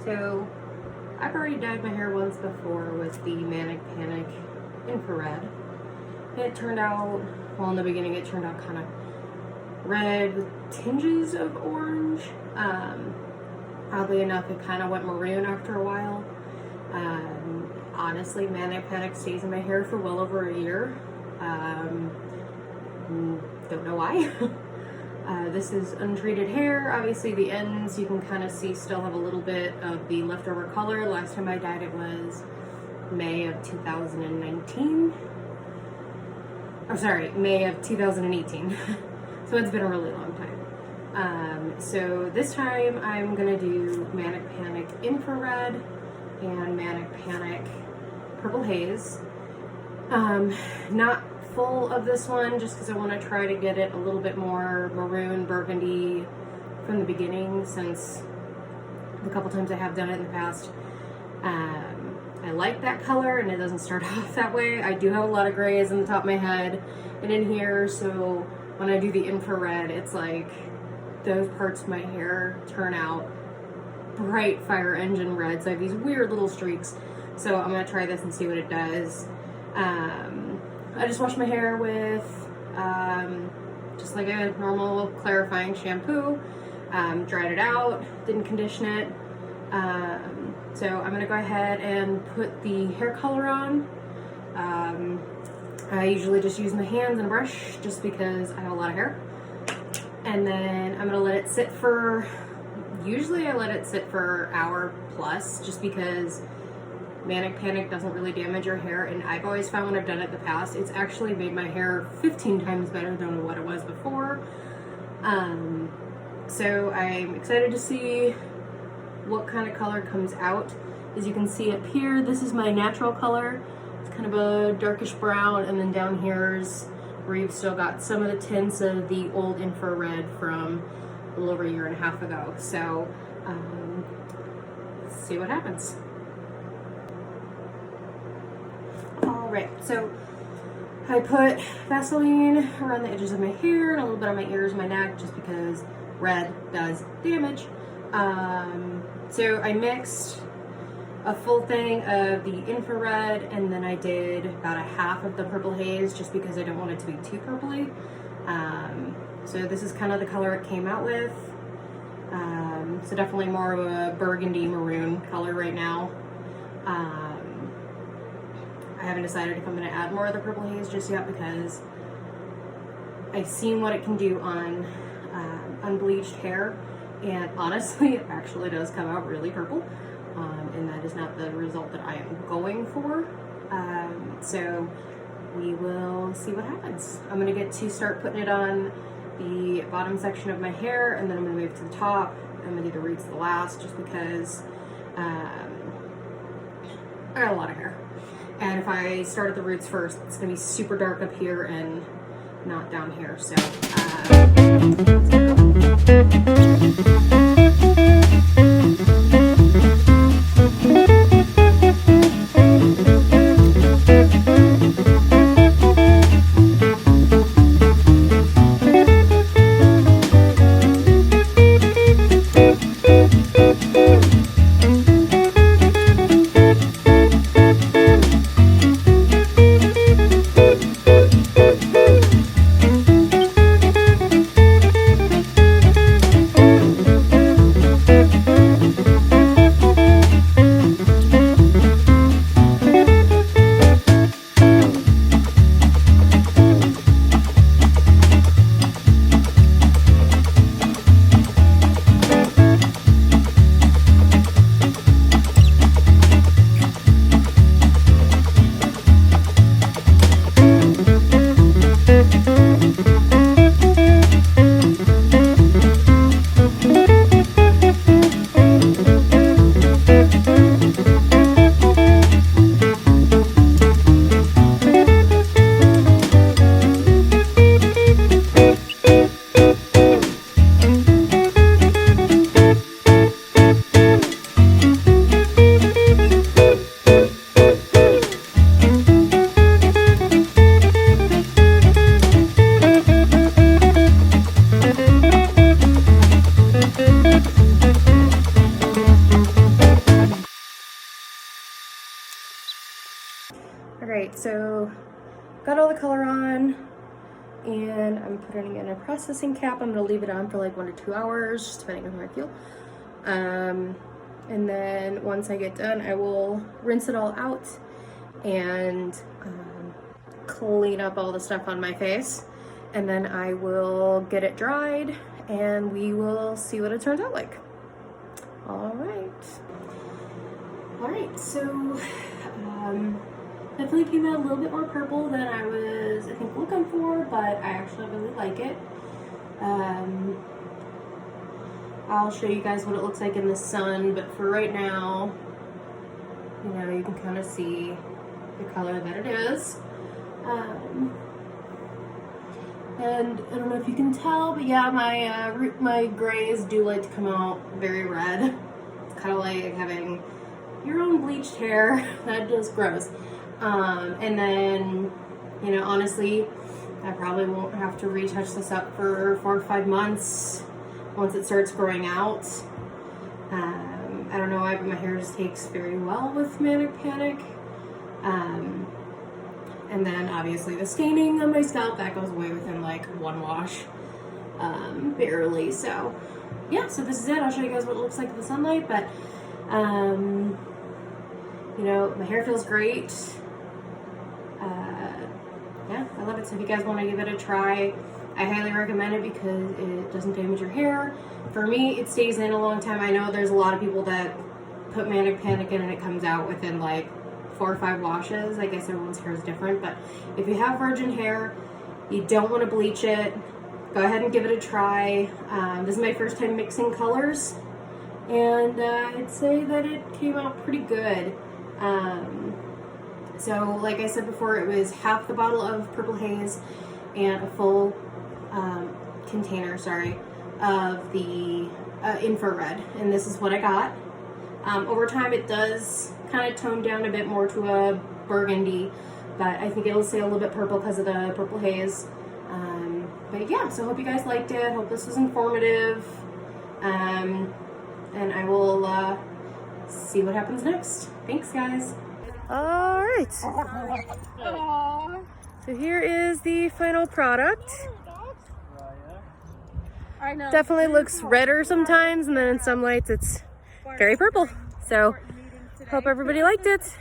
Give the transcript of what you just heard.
So I've already dyed my hair once before with the Manic Panic infrared. It turned out, well, in the beginning it turned out kind of red with tinges of orange. Oddly enough, it kind of went maroon after a while. Honestly, Manic Panic stays in my hair for well over a year. Don't know why. This is untreated hair. Obviously the ends you can kind of see still have a little bit of the leftover color. Last time I dyed it was May of 2019. I'm sorry, May of 2018. So it's been a really long time. So this time I'm gonna do Manic Panic Infrared and Manic Panic Purple Haze. Not full of this one just because I want to try to get it a little bit more maroon burgundy from the beginning, since the couple times I have done it in the past I like that color and it doesn't start off that way. I do have a lot of grays on the top of my head and in here, so when I do the infrared it's like those parts of my hair turn out bright fire engine reds. I have these weird little streaks, so I'm gonna try this and see what it does. I just washed my hair with just like a normal clarifying shampoo, dried it out, didn't condition it. So I'm gonna go ahead and put the hair color on. I usually just use my hands and a brush just because I have a lot of hair. And then I'm gonna let it sit for, usually I let it sit for an hour plus just because Manic Panic doesn't really damage your hair, and I've always found when I've done it in the past, it's actually made my hair 15 times better than what it was before. So I'm excited to see what kind of color comes out. As you can see up here, this is my natural color. It's kind of a darkish brown, and then down here's where you've still got some of the tints of the old infrared from a little over a year and a half ago. So let's see what happens. Alright, so I put Vaseline around the edges of my hair and a little bit on my ears and my neck just because red does damage. So I mixed a full thing of the infrared and then I did about a half of the Purple Haze just because I don't want it to be too purpley. So this is kind of the color it came out with. So definitely more of a burgundy maroon color right now. I haven't decided if I'm going to add more of the Purple Haze just yet because I've seen what it can do on unbleached hair, and honestly it actually does come out really purple, and that is not the result that I am going for. So we will see what happens. I'm going to get to start putting it on the bottom section of my hair, and then I'm going to move to the top. I'm going to do the roots the last just because I got a lot of hair. And if I start at the roots first, it's going to be super dark up here and not down here. So, right, so got all the color on, and I'm putting it in a processing cap. I'm gonna leave it on for like 1 to 2 hours, just depending on how I feel. And then once I get done, I will rinse it all out and clean up all the stuff on my face. And then I will get it dried and we will see what it turns out like. All right, so definitely came out a little bit more purple than I was, I think, looking for, but I actually really like it. I'll show you guys what it looks like in the sun, but for right now, you know, you can kind of see the color that it is. And I don't know if you can tell, but yeah, my grays do like to come out very red. It's kind of like having your own bleached hair. That just gross. And then, you know, honestly, I probably won't have to retouch this up for 4 or 5 months once it starts growing out. I don't know why, but my hair just takes very well with Manic Panic. And then obviously the staining on my scalp, that goes away within like 1 wash, barely. So yeah, so this is it. I'll show you guys what it looks like in the sunlight, but you know, my hair feels great. Yeah, I love it. So if you guys want to give it a try, I highly recommend it because it doesn't damage your hair. For me, it stays in a long time. I know there's a lot of people that put Manic Panic in and it comes out within like 4 or 5 washes. I guess everyone's hair is different, but if you have virgin hair, you don't want to bleach it, go ahead and give it a try. This is my first time mixing colors, and I'd say that it came out pretty good. So like I said before, it was half the bottle of Purple Haze and a full container, of the infrared, and this is what I got. Over time it does kind of tone down a bit more to a burgundy, but I think it'll stay a little bit purple because of the Purple Haze. But yeah, so hope you guys liked it. Hope this was informative. And I will see what happens next. Thanks, guys. All right. So here is the final product. Definitely looks redder sometimes, and then in some lights it's very purple. So hope everybody liked it.